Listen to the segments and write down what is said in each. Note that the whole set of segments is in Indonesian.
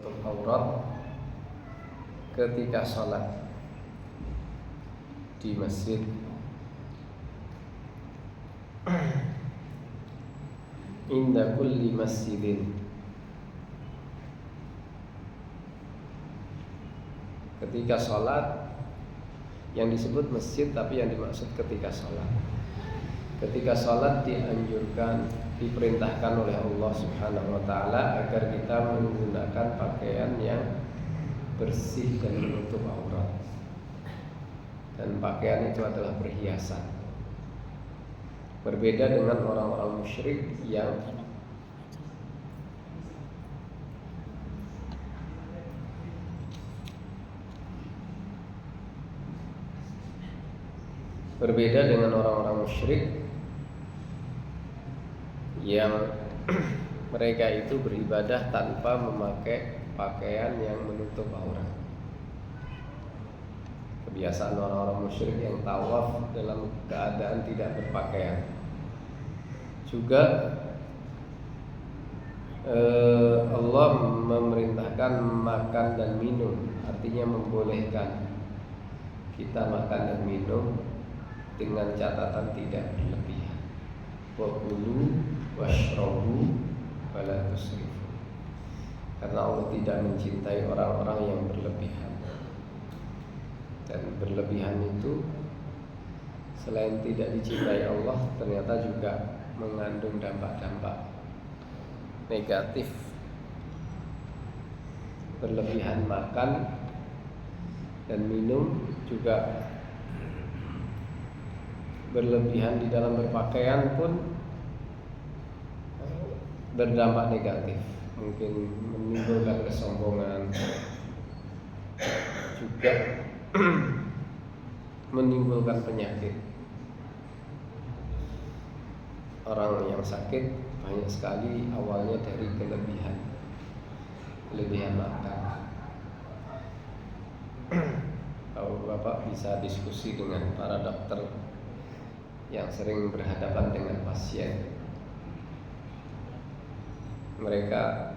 aurat ketika sholat di masjid. Inda kulli masjidin, ketika sholat, yang disebut masjid tapi yang dimaksud ketika sholat. Ketika sholat dianjurkan, diperintahkan oleh Allah Subhanahu wa ta'ala agar kita menggunakan pakaian yang bersih dan menutup aurat. Dan pakaian itu adalah perhiasan. Berbeda dengan orang-orang musyrik yang mereka itu beribadah tanpa memakai pakaian yang menutup aurat. Kebiasaan orang-orang musyrik yang tawaf dalam keadaan tidak berpakaian. Juga Allah memerintahkan makan dan minum, artinya membolehkan kita makan dan minum dengan catatan tidak berlebihan. Wa kulu washrabu wala tusrifu. Karena Allah tidak mencintai orang-orang yang berlebihan. Dan berlebihan itu selain tidak dicintai Allah, ternyata juga mengandung dampak-dampak negatif. Berlebihan makan dan minum, juga berlebihan di dalam berpakaian pun berdampak negatif. Mungkin menimbulkan kesombongan, juga menimbulkan penyakit. Orang yang sakit banyak sekali awalnya dari kelebihan makan. Kalau Bapak bisa diskusi dengan para dokter yang sering berhadapan dengan pasien, mereka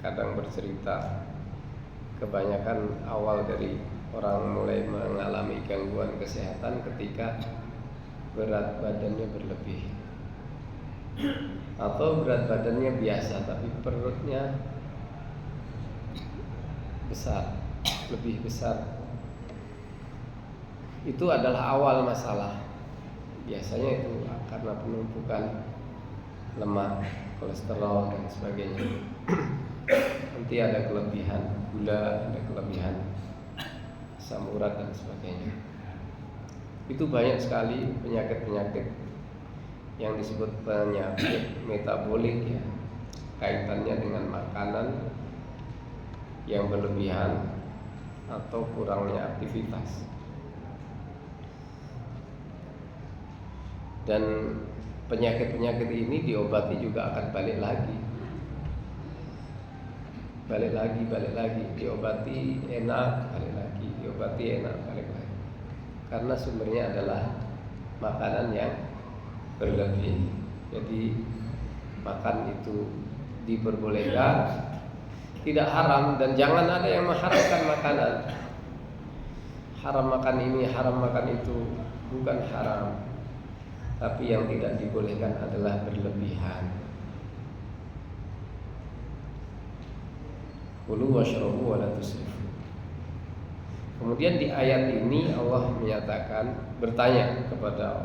kadang bercerita kebanyakan awal dari orang mulai mengalami gangguan kesehatan ketika berat badannya berlebih, atau berat badannya biasa tapi perutnya besar, lebih besar. Itu adalah awal masalah. Biasanya itu karena penumpukan lemak, kolesterol dan sebagainya. Nanti ada kelebihan gula, ada kelebihan asam urat dan sebagainya. Itu banyak sekali penyakit-penyakit yang disebut penyakit metabolik, ya, kaitannya dengan makanan yang berlebihan atau kurangnya aktivitas. Dan penyakit-penyakit ini diobati juga akan balik lagi, diobati enak, balik lagi, diobati enak, balik lagi. Karena sumbernya adalah makanan yang berlebih. Jadi makan itu diperbolehkan, tidak haram, dan jangan ada yang mengharamkan makanan. Haram makan ini, haram makan itu, bukan haram. Tapi yang tidak dibolehkan adalah berlebihan. Kulu washrabu wala tusrifu. Kemudian di ayat ini Allah menyatakan, bertanya kepada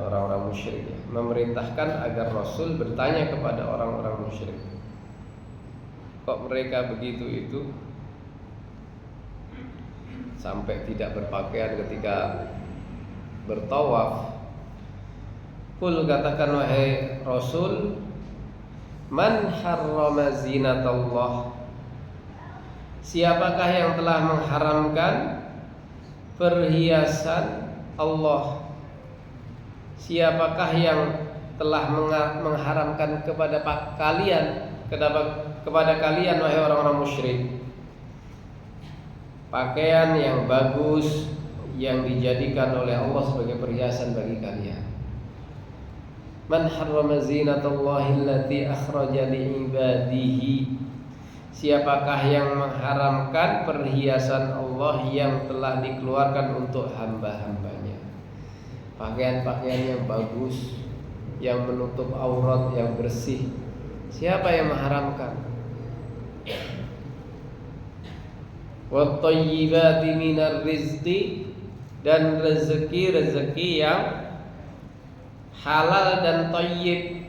orang-orang musyrik, ya, memerintahkan agar Rasul bertanya kepada orang-orang musyrik, kok mereka begitu itu sampai tidak berpakaian ketika bertawaf. Qul, katakan wahai Rasul, man harrama zinatallah, siapakah yang telah mengharamkan perhiasan Allah? Siapakah yang telah mengharamkan kepada kalian wahai orang-orang musyrik, pakaian yang bagus yang dijadikan oleh Allah sebagai perhiasan bagi kalian? Man harrama zinatallahi allati akhraja li'ibadihi. Siapakah yang mengharamkan perhiasan Allah yang telah dikeluarkan untuk hamba-hambanya? Pakaian-pakaian yang bagus, yang menutup aurat, yang bersih. Siapa yang mengharamkan? Wa thayyibati minar rizqi, dan rezeki-rezeki yang halal dan thayyib.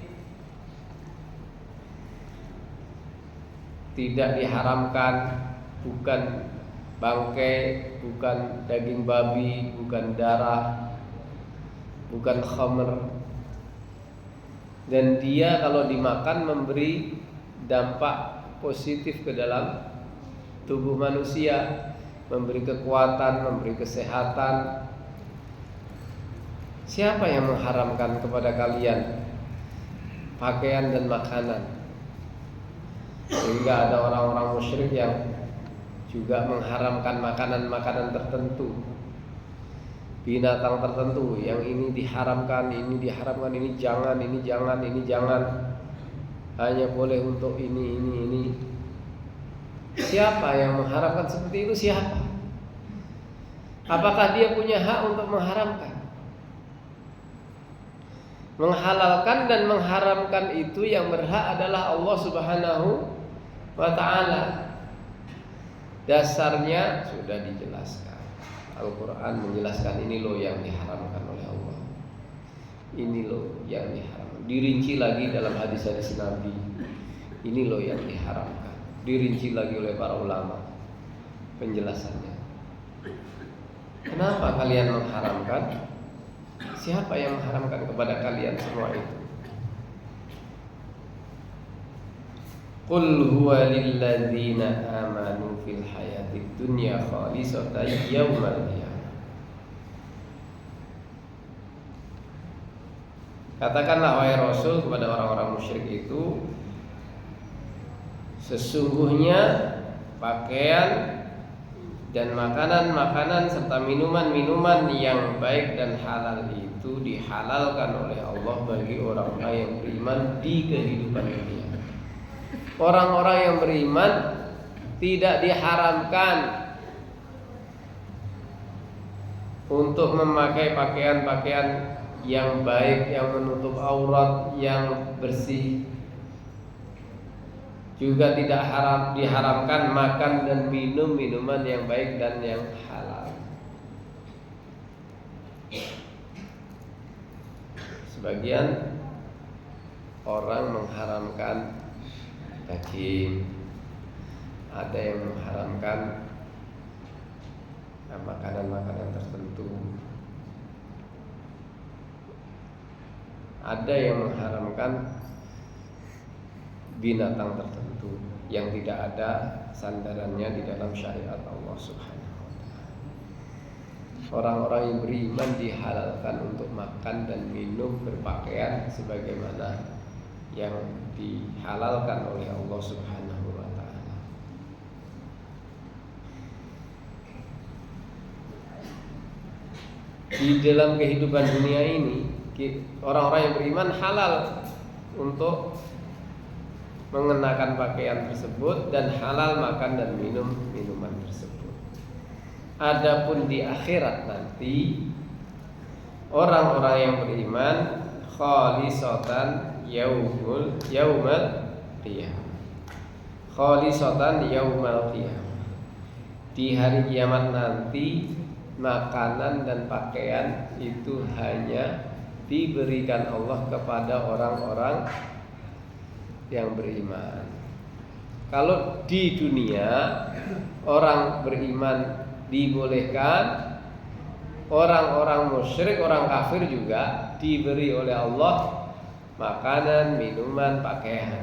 Tidak diharamkan, bukan bangkai, bukan daging babi, bukan darah, bukan khamr. Dan dia kalau dimakan memberi dampak positif ke dalam tubuh manusia, memberi kekuatan, memberi kesehatan. Siapa yang mengharamkan kepada kalian pakaian dan makanan? Sehingga ada orang-orang musyrik yang juga mengharamkan makanan-makanan tertentu, binatang tertentu. Yang ini diharamkan, ini diharamkan, ini jangan, ini jangan, ini jangan. Hanya boleh untuk ini. Siapa yang mengharamkan seperti itu? Siapa? Apakah dia punya hak untuk mengharamkan? Menghalalkan dan mengharamkan itu yang berhak adalah Allah Subhanahu wa ta'ala. Dasarnya sudah dijelaskan. Al-Quran menjelaskan ini loh yang diharamkan oleh Allah, ini loh yang diharamkan. Dirinci lagi dalam hadis-hadis Nabi, ini loh yang diharamkan. Dirinci lagi oleh para ulama penjelasannya. Kenapa kalian mengharamkan? Siapa yang mengharamkan kepada kalian semua itu? Qul huwa lilladzina amanu fil hayatid dunya khalisatan yaumal qiyamah. Katakanlah wahai Rasul kepada orang-orang musyrik itu, sesungguhnya pakaian dan makanan-makanan serta minuman-minuman yang baik dan halal itu dihalalkan oleh Allah bagi orang-orang yang beriman di kehidupan dunia. Orang-orang yang beriman tidak diharamkan untuk memakai pakaian-pakaian yang baik, yang menutup aurat, yang bersih. Juga tidak diharamkan makan dan minum minuman yang baik dan yang halal. Sebagian orang mengharamkan daging, ada yang mengharamkan makanan-makanan tertentu, ada yang mengharamkan binatang tertentu yang tidak ada sandarannya di dalam syariat Allah Subhanahu wa ta'ala. Orang-orang yang beriman dihalalkan untuk makan dan minum, berpakaian sebagaimana yang dihalalkan oleh Allah Subhanahu wa ta'ala. Di dalam kehidupan dunia ini, orang-orang yang beriman halal untuk mengenakan pakaian tersebut dan halal makan dan minum minuman tersebut. Adapun di akhirat nanti, orang-orang yang beriman khalisatan yaumal qiyamah. Khalisatan yaumal qiyamah. Di hari kiamat nanti, makanan dan pakaian itu hanya diberikan Allah kepada orang-orang yang beriman. Kalau di dunia orang beriman dibolehkan, orang-orang musyrik, orang kafir juga diberi oleh Allah makanan, minuman, pakaian.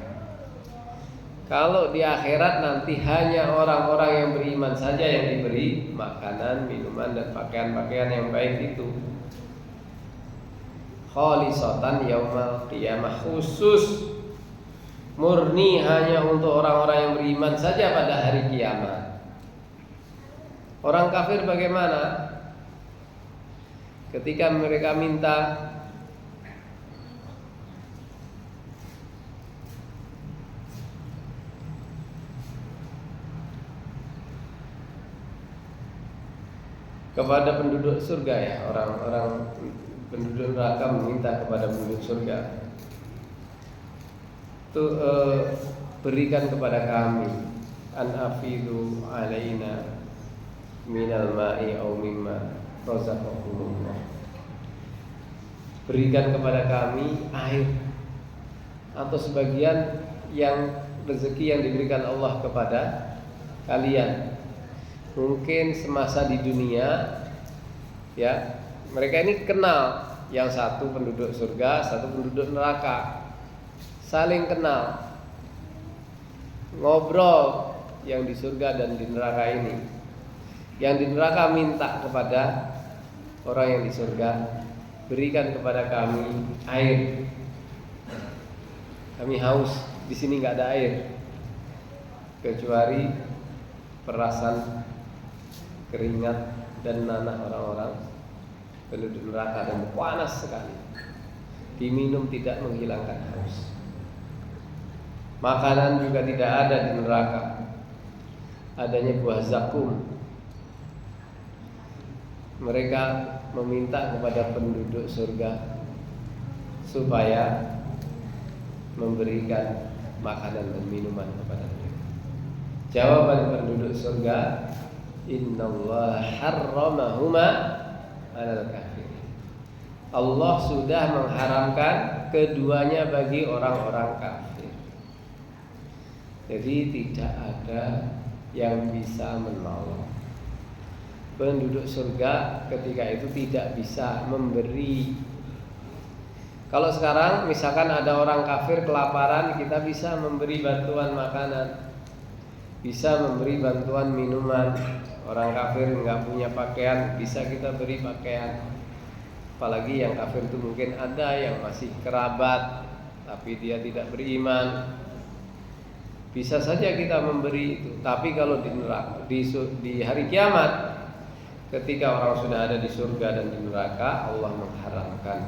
Kalau di akhirat nanti hanya orang-orang yang beriman saja yang diberi makanan, minuman dan pakaian-pakaian yang baik itu. Khalisatan yaumal qiyamah, khusus murni hanya untuk orang-orang yang beriman saja pada hari kiamat. Orang kafir bagaimana? Ketika mereka minta kepada penduduk surga ya, orang-orang penduduk neraka meminta kepada penduduk surga itu berikan kepada kami an afidu alaina minal ma'i au mimma razaqakumullah, berikan kepada kami air atau sebagian yang rezeki yang diberikan Allah kepada kalian. Mungkin semasa di dunia ya, mereka ini kenal, yang satu penduduk surga, satu penduduk neraka, saling kenal, ngobrol yang di surga dan di neraka ini. Yang di neraka minta kepada orang yang di surga, berikan kepada kami air, kami haus, di sini nggak ada air kecuali perasan keringat dan nanah orang-orang penduduk neraka, dan panas sekali, diminum tidak menghilangkan haus. Makanan juga tidak ada di neraka, adanya buah zakum. Mereka meminta kepada penduduk surga supaya memberikan makanan dan minuman kepada mereka. Jawaban penduduk surga, innallaha harramahuma 'alal kafirin. Allah sudah mengharamkan keduanya bagi orang-orang kafir. Jadi tidak ada yang bisa menolong penduduk surga ketika itu, tidak bisa memberi. Kalau sekarang misalkan ada orang kafir kelaparan, kita bisa memberi bantuan makanan, bisa memberi bantuan minuman. Orang kafir nggak punya pakaian, bisa kita beri pakaian. Apalagi yang kafir itu mungkin ada yang masih kerabat tapi dia tidak beriman, bisa saja kita memberi itu. Tapi kalau di neraka, di hari kiamat, ketika orang sudah ada di surga dan di neraka, Allah mengharamkan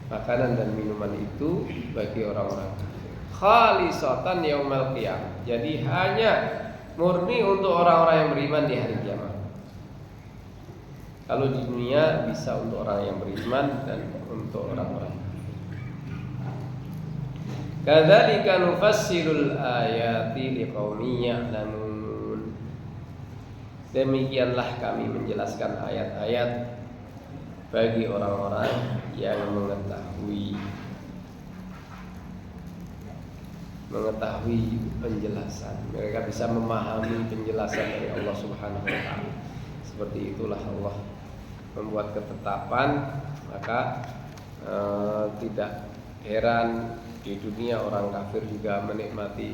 makanan dan minuman itu bagi orang-orang kafir. Khalisatan yaumal qiyamah. Jadi hanya murni untuk orang-orang yang beriman di hari kiamat. Kalau di dunia bisa untuk orang yang beriman dan untuk orang-orang kafir. Kadzalika nufassilul ayati liqaumin ya'lamun. Demikianlah kami menjelaskan ayat-ayat bagi orang-orang yang mengetahui penjelasan. Mereka bisa memahami penjelasan dari Allah Subhanahu wa taala. Seperti itulah Allah membuat ketetapan, maka tidak heran di dunia orang kafir juga menikmati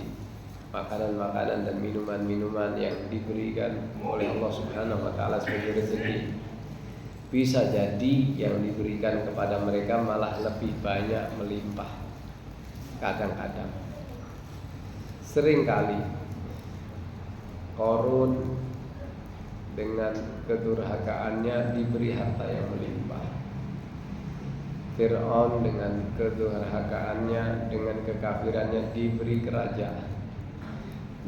makanan-makanan dan minuman-minuman yang diberikan oleh Allah Subhanahu wa taala sebagai rezeki. Bisa jadi yang diberikan kepada mereka malah lebih banyak, melimpah. Kadang-kadang, seringkali Qarun dengan kedurhakaannya diberi harta yang melimpah. Fir'aun dengan kedurhakaannya, dengan kekafirannya diberi kerajaan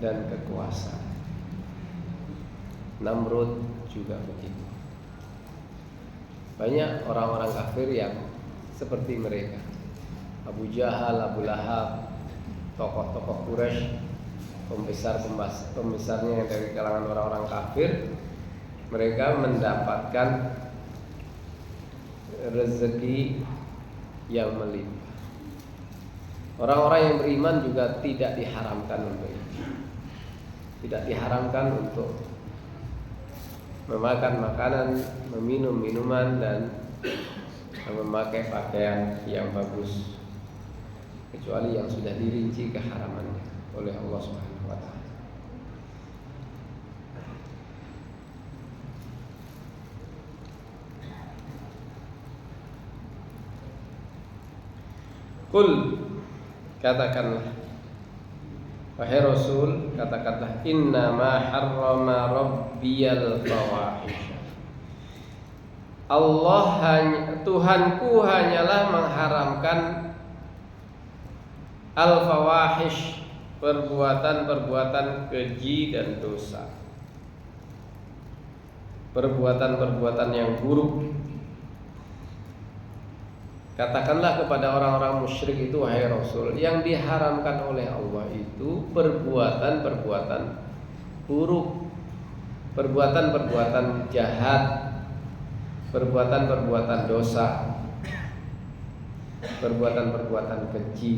dan kekuasaan. Namrud juga begitu. Banyak orang-orang kafir yang seperti mereka. Abu Jahal, Abu Lahab, tokoh-tokoh Quraisy, pembesarnya yang dari kalangan orang-orang kafir, mereka mendapatkan rezeki yang melimpah. Orang-orang yang beriman juga tidak diharamkan untuk itu. Tidak diharamkan untuk memakan makanan, meminum minuman, dan memakai pakaian yang bagus, kecuali yang sudah dirinci keharamannya oleh Allah Subhanahu wa taala. Qul, katakanlah wahai Rasul, katakanlah inna ma harrama rabbiyal fawahish. Allah Tuhanku hanyalah mengharamkan al-fawahish, perbuatan-perbuatan keji dan dosa. perbuatan-perbuatan yang buruk. Katakanlah kepada orang-orang musyrik itu, wahai Rasul, yang diharamkan oleh Allah itu perbuatan-perbuatan buruk, perbuatan-perbuatan jahat, perbuatan-perbuatan dosa, perbuatan-perbuatan keji.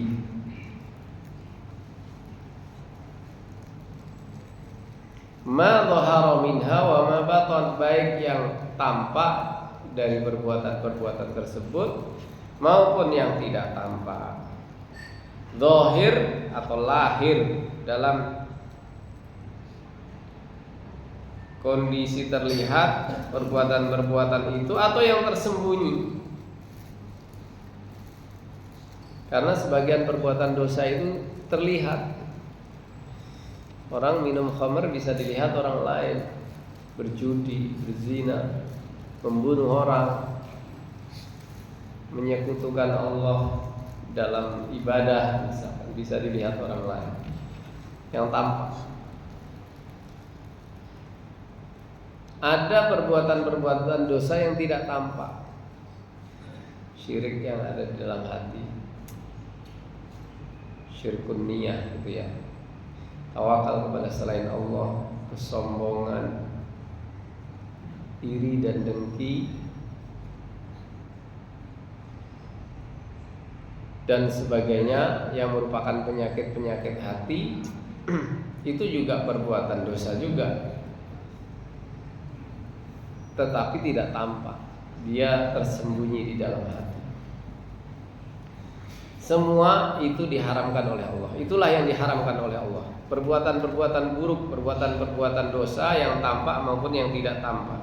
Ma dhahara minha wa ma batan, baik yang tampak dari perbuatan-perbuatan tersebut maupun yang tidak tampak. Zahir atau lahir dalam kondisi terlihat perbuatan-perbuatan itu, atau yang tersembunyi. Karena sebagian perbuatan dosa itu terlihat. Orang minum khamr bisa dilihat orang lain, berjudi, berzina, membunuh orang, menyekutukan Allah dalam ibadah, misalkan, bisa dilihat orang lain yang tampak. Ada perbuatan-perbuatan dosa yang tidak tampak, syirik yang ada di dalam hati, syirkun niyah gitu ya, tawakal kepada selain Allah, kesombongan, iri dan dengki, dan sebagainya yang merupakan penyakit-penyakit hati. Itu juga perbuatan dosa juga, tetapi tidak tampak, dia tersembunyi di dalam hati. Semua itu diharamkan oleh Allah. Itulah yang diharamkan oleh Allah. Perbuatan-perbuatan buruk, perbuatan-perbuatan dosa yang tampak maupun yang tidak tampak.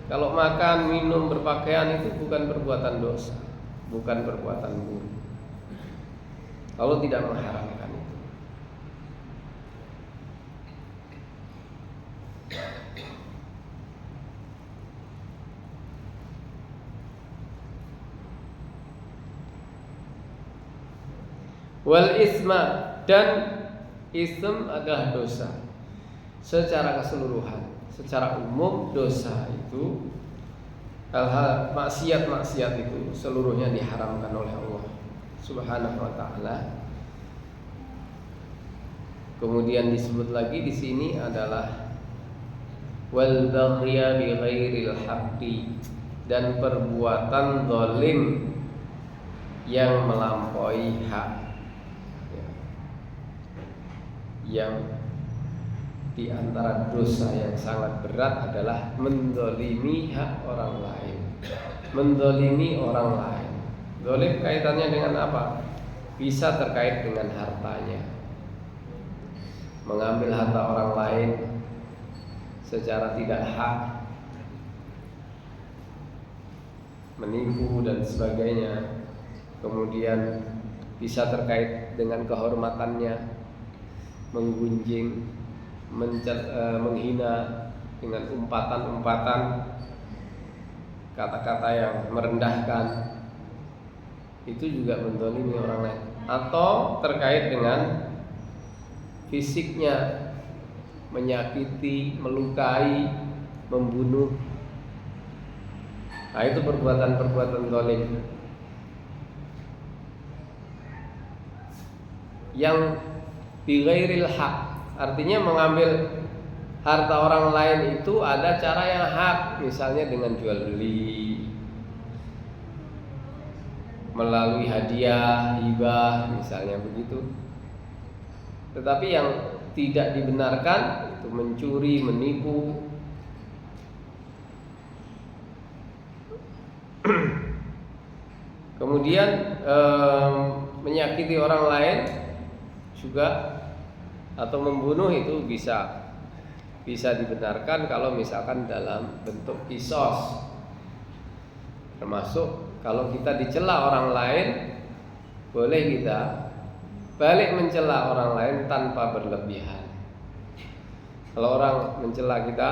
Kalau makan, minum, berpakaian itu bukan perbuatan dosa, bukan perbuatan buruk. Allah tidak mengharamkan itu. Wal isma, dan ism adalah dosa secara keseluruhan. Secara umum dosa itu, hal-hal maksiat-maksiat itu seluruhnya diharamkan oleh Allah Subhanahu wa taala. Kemudian disebut lagi di sini adalah wal baghya bi ghairil haqqi, dan perbuatan zalim yang melampaui hak. Yang di antara dosa yang sangat berat adalah menzalimi hak orang lain, menzalimi orang lain. Zalim kaitannya dengan apa? Bisa terkait dengan hartanya, mengambil harta orang lain secara tidak hak, menipu dan sebagainya. Kemudian bisa terkait dengan kehormatannya, menggunjing, menghina dengan umpatan-umpatan, kata-kata yang merendahkan. Itu juga menzalimi orang lain. Atau terkait dengan fisiknya, menyakiti, melukai, membunuh. Nah, itu perbuatan-perbuatan zalim yang bighairil haq, artinya mengambil harta orang lain itu ada cara yang hak, misalnya dengan jual beli, melalui hadiah, hibah, misalnya begitu. Tetapi yang tidak dibenarkan itu mencuri, menipu, kemudian menyakiti orang lain juga, atau membunuh itu bisa dibenarkan kalau misalkan dalam bentuk qisas. Termasuk kalau kita dicela orang lain, boleh kita balik mencela orang lain tanpa berlebihan. Kalau orang mencela kita,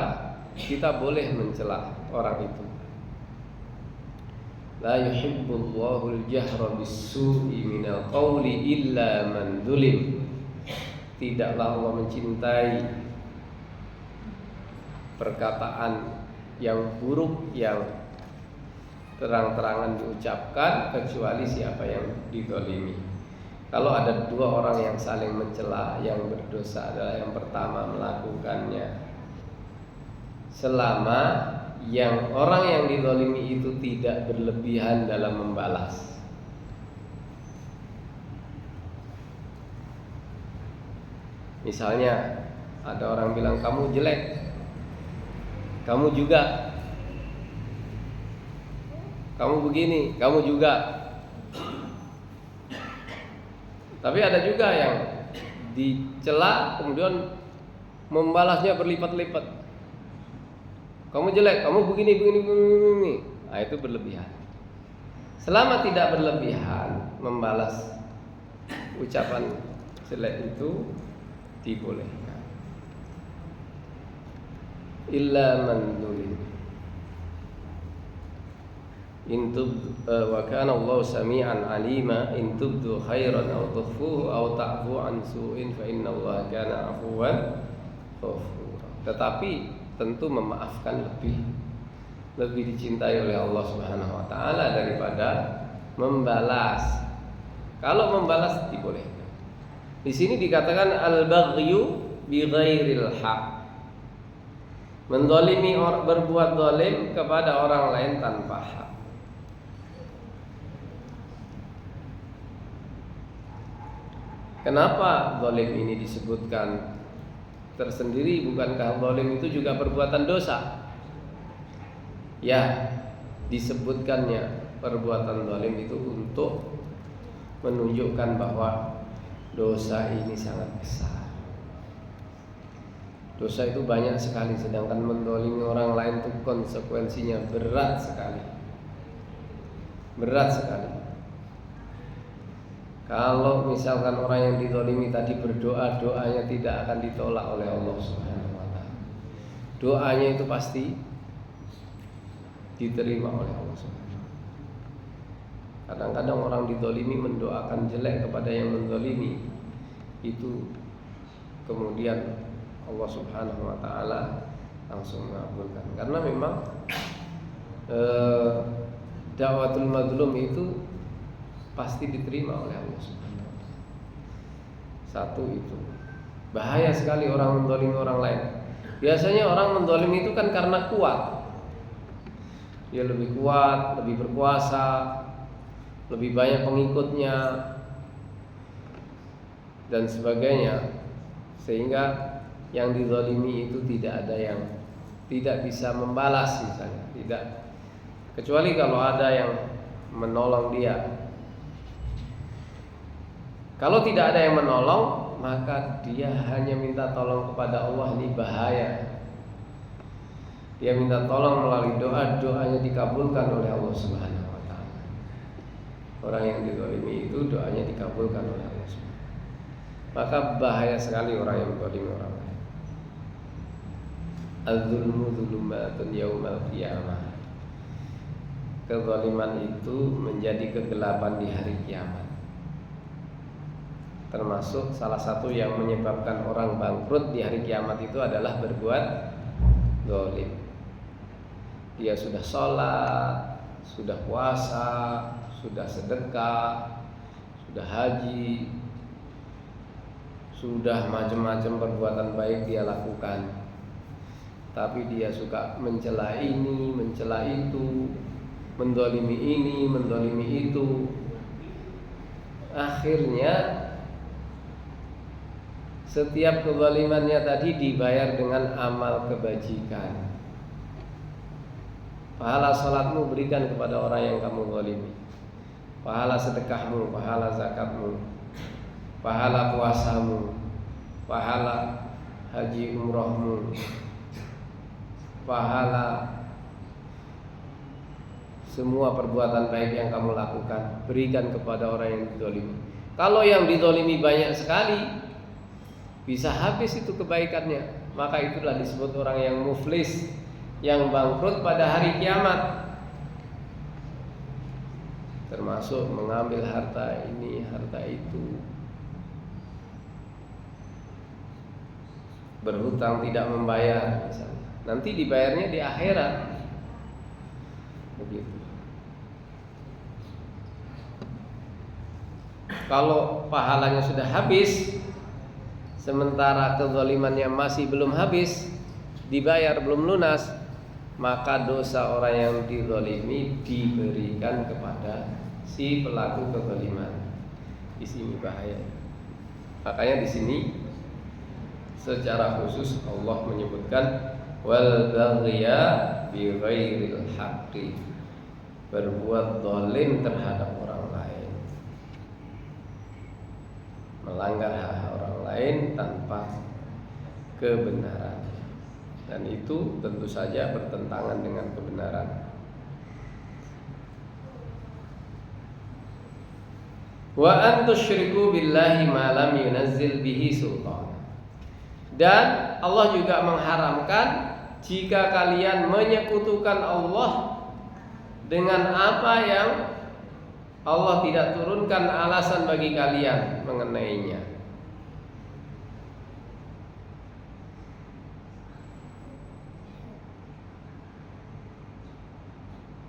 kita boleh mencela orang itu. La yuhibbullahu al-jahra bis-su'i minal qawli illa man zulim. Tidaklah Allah mencintai perkataan yang buruk yang terang-terangan diucapkan kecuali siapa yang dizalimi. Kalau ada dua orang yang saling mencela, yang berdosa adalah yang pertama melakukannya selama yang orang yang dizalimi itu tidak berlebihan dalam membalas. Misalnya ada orang bilang kamu jelek, kamu juga, kamu begini, kamu juga. Tapi ada juga yang dicela kemudian membalasnya berlipat-lipat. Kamu jelek, kamu begini. Nah, itu berlebihan. Selama tidak berlebihan membalas ucapan jelek itu dibolehkan. Illa man zulim. Wa kana Allah sami'an alima in tubdu khairan aw tukhfuhu aw ta'fu an su'in fa inna Allah kana 'afuwan ghafura. Tetapi tentu memaafkan lebih dicintai oleh Allah Subhanahu wa taala daripada membalas. Kalau membalas dibolehkan. Di sini dikatakan al-baghyu bi ghairil haq. Mendolimi orang, berbuat dolim kepada orang lain tanpa hak. Kenapa zalim ini disebutkan tersendiri? Bukankah zalim itu juga perbuatan dosa? Ya, disebutkannya perbuatan zalim itu untuk menunjukkan bahwa dosa ini sangat besar. Dosa itu banyak sekali, sedangkan mendolimi orang lain itu konsekuensinya berat sekali. Berat sekali. Kalau misalkan orang yang dizalimi tadi berdoa, doanya tidak akan ditolak oleh Allah Subhanahu wa taala. Doanya itu pasti diterima oleh Allah Subhanahu wa taala. Kadang-kadang orang dizalimi mendoakan jelek kepada yang menzalimi, itu kemudian Allah Subhanahu wa taala langsung mengabulkan. Karena memang dakwatul mazlum itu pasti diterima oleh Allah Subhanahu wa taala. Satu itu. Bahaya sekali orang menzalimi orang lain. Biasanya orang menzalimi itu kan karena kuat. Dia lebih kuat, lebih berkuasa, lebih banyak pengikutnya dan sebagainya, sehingga yang dizalimi itu tidak ada yang tidak bisa membalas misalnya, tidak, kecuali kalau ada yang menolong dia. Kalau tidak ada yang menolong, maka dia hanya minta tolong kepada Allah. Ini bahaya. Dia minta tolong melalui doa, doanya dikabulkan oleh Allah Subhanahu wa taala. Orang yang dizalimi itu doanya dikabulkan oleh Allah Subhanahu wa taala. Maka bahaya sekali orang yang menzalimi orang lain. Az-zulmu zulumatun yaumal qiyamah. Kezaliman itu menjadi kegelapan di hari kiamat. Termasuk salah satu yang menyebabkan orang bangkrut di hari kiamat itu adalah berbuat zalim. Dia sudah sholat, sudah puasa, sudah sedekah, sudah haji, sudah macam-macam perbuatan baik dia lakukan, tapi dia suka mencela ini, mencela itu, mendolimi ini, mendolimi itu. Akhirnya setiap kezalimannya tadi dibayar dengan amal kebajikan. Pahala salatmu berikan kepada orang yang kamu zalimi. Pahala sedekahmu, pahala zakatmu, pahala puasamu, pahala haji umrohmu, pahala semua perbuatan baik yang kamu lakukan, berikan kepada orang yang dizalimi. Kalau yang dizalimi banyak sekali, bisa habis itu kebaikannya. Maka itulah disebut orang yang muflis, yang bangkrut pada hari kiamat. Termasuk mengambil harta ini, harta itu, berhutang tidak membayar misalnya. nanti dibayarnya di akhirat. Begitu. Kalau pahalanya sudah habis, sementara kezalimannya masih belum habis, dibayar belum lunas, maka dosa orang yang dizalimi diberikan kepada si pelaku kezaliman. Di sini bahaya. Makanya di sini secara khusus Allah menyebutkan wal baghya bi ghairil haqqi, berbuat zalim terhadap orang lain, melanggar hak orang lain tanpa kebenaran, dan itu tentu saja bertentangan dengan kebenaran. Wa an tusyriku billahi ma lam yunazzil bihi sultan. Dan Allah juga mengharamkan jika kalian menyekutukan Allah dengan apa yang Allah tidak turunkan alasan bagi kalian mengenainya.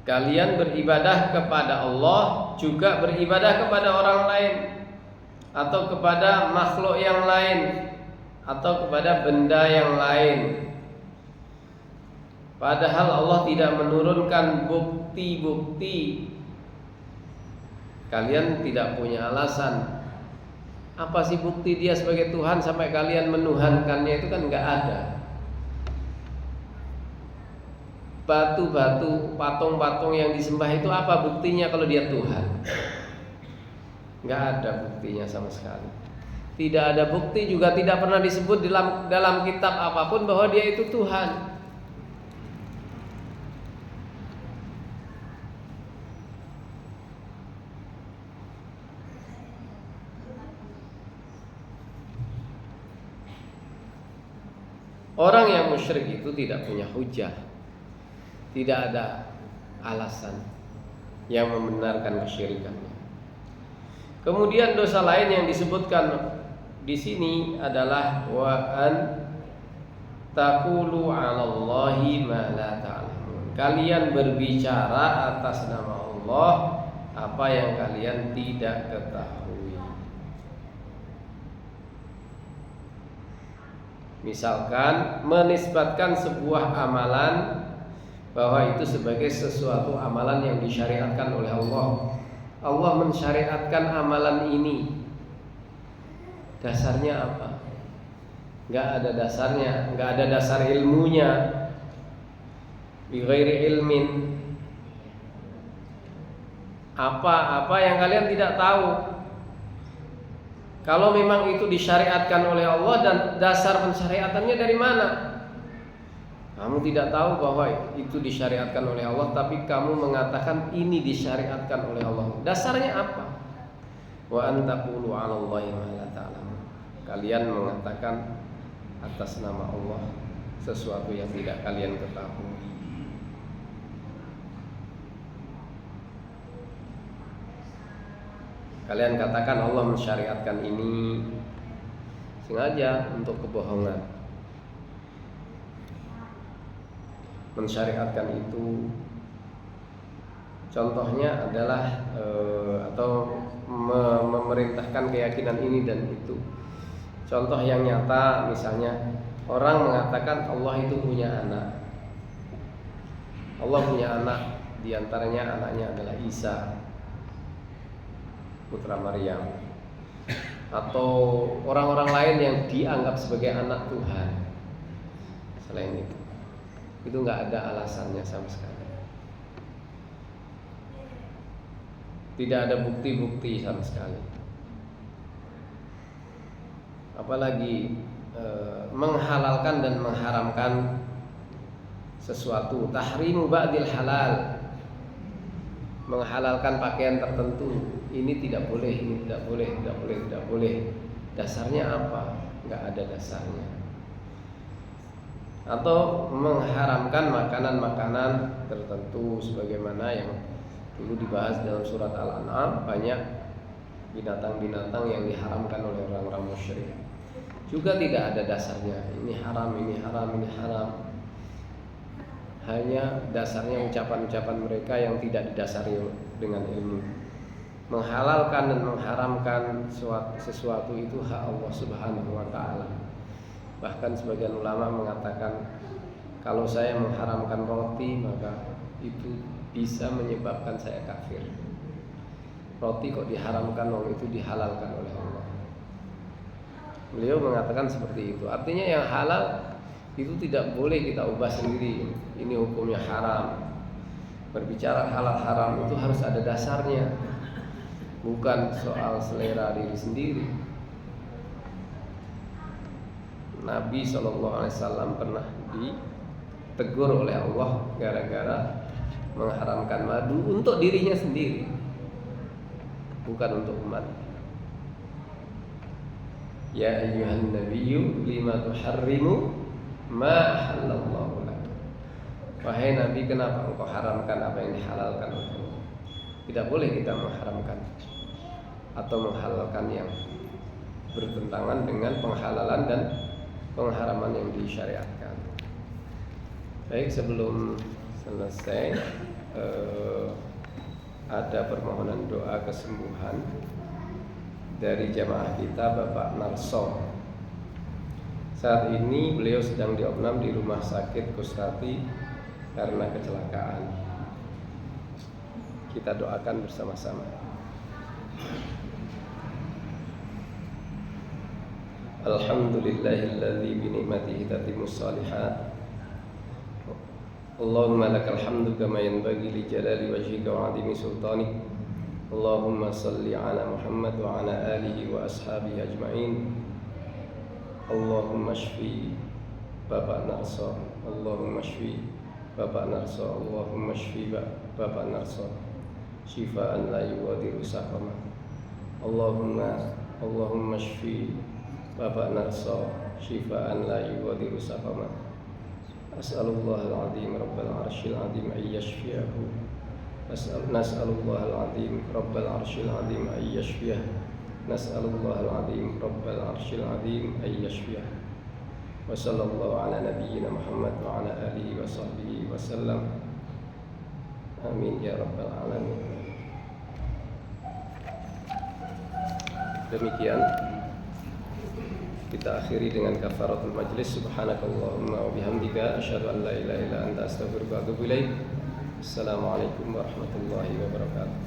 Kalian beribadah kepada Allah, juga beribadah kepada orang lain, atau kepada makhluk yang lain, atau kepada benda yang lain, padahal Allah tidak menurunkan bukti-bukti. Kalian tidak punya alasan. Apa sih bukti dia sebagai Tuhan sampai kalian menuhankannya? Itu kan nggak ada. Batu-batu, patung-patung yang disembah itu apa buktinya kalau dia Tuhan? Nggak ada buktinya sama sekali. Tidak ada bukti, juga tidak pernah disebut dalam kitab apapun bahwa dia itu Tuhan. Orang yang musyrik itu tidak punya hujah, tidak ada alasan yang membenarkan kesyirikannya. Kemudian dosa lain yang disebutkan di sini adalah wa an taqulu 'alallahi ma la ta'lamun. Kalian berbicara atas nama Allah apa yang kalian tidak ketahui. Misalkan menisbatkan sebuah amalan bahwa itu sebagai sesuatu amalan yang disyariatkan oleh Allah. Allah mensyariatkan amalan ini. Dasarnya apa? Nggak ada dasarnya, nggak ada dasar ilmunya. Bi ghairi ilmin. Apa yang kalian tidak tahu. Kalau memang itu disyariatkan oleh Allah, dan dasar pensyariatannya dari mana? Kamu tidak tahu bahwa itu disyariatkan oleh Allah, tapi kamu mengatakan ini disyariatkan oleh Allah. Dasarnya apa? Wa an taqulu 'alallahi ma la ta'lamun. Kalian mengatakan atas nama Allah sesuatu yang tidak kalian ketahui. Kalian katakan Allah mensyariatkan ini, sengaja untuk kebohongan. Mensyariatkan itu contohnya adalah atau memerintahkan keyakinan ini dan itu. Contoh yang nyata misalnya orang mengatakan Allah itu punya anak. Allah punya anak, diantaranya anaknya adalah Isa, putra Maryam. Atau orang-orang lain yang dianggap sebagai anak Tuhan. Selain itu nggak ada alasannya sama sekali. Tidak ada bukti-bukti sama sekali. Apalagi menghalalkan dan mengharamkan sesuatu, tahrimu ba'dil halal, menghalalkan pakaian tertentu, ini tidak boleh, ini tidak boleh, tidak boleh, tidak boleh. Dasarnya apa? Nggak ada dasarnya. Atau mengharamkan makanan-makanan tertentu, sebagaimana yang dulu dibahas dalam surat Al-An'am, banyak binatang-binatang yang diharamkan oleh orang-orang musyrik. Juga tidak ada dasarnya. Ini haram, ini haram, ini haram. hanya dasarnya ucapan-ucapan mereka yang tidak didasari dengan ilmu. Menghalalkan dan mengharamkan sesuatu itu hak Allah Subhanahu wa taala. Bahkan sebagian ulama mengatakan kalau saya mengharamkan roti maka itu bisa menyebabkan saya kafir. Roti kok diharamkan, wong itu dihalalkan oleh Allah. Beliau mengatakan seperti itu. Artinya yang halal itu tidak boleh kita ubah sendiri. Ini hukumnya haram. Berbicara halal haram itu harus ada dasarnya, bukan soal selera diri sendiri. Nabi SAW pernah ditegur oleh Allah gara-gara mengharamkan madu untuk dirinya sendiri, bukan untuk umat. Ya ayyuhan nabiyyu lima tuharrimu ma halallahu lak. Wahai Nabi, kenapa engkau haramkan apa yang dihalalkan oleh Allah? Tidak boleh kita mengharamkan atau menghalalkan yang bertentangan dengan penghalalan dan pengharaman yang disyariatkan. Baik, sebelum selesai ada permohonan doa kesembuhan dari jamaah kita, Bapak Narso. Saat ini beliau sedang diopnam di Rumah Sakit Kustati karena kecelakaan. Kita doakan bersama-sama. Alhamdulillahilladzi bi ni'matihi tatimmus shalihat. Allahumma lakal hamdu kama yanbaghi li jalali wajhika wa 'azimi sultanik. Allahumma salli ala Muhammad wa ala alihi wa ashabihi ajma'in. Allahumma shfi Bapak Narso. Allahumma shfi Bapak Narso. Allahumma shfi Bapak Narso shifaan la yughadiru saqama. Allahumma shfi Bapak Narso shifaan la yughadiru saqama. As'alullahal azim rabbal arsyil azim ay yashfiyahu. Nas'alullahal azim rabbal arsyil azim ay yashfiyah. Nas'alullahal azim rabbal arsyil azim ay yashfiyah. Wa sallallahu ala nabiyyina Muhammad wa ala alihi wa sahbihi wa sallam. Amin ya rabbal alamin. Demikian kita akhiri dengan kafaratul majlis. Subhanakallahumma wa bihamdika asyhadu an la ilaha illa anta astaghfiruka wa atubu ilaik. Assalamualaikum warahmatullahi wabarakatuh.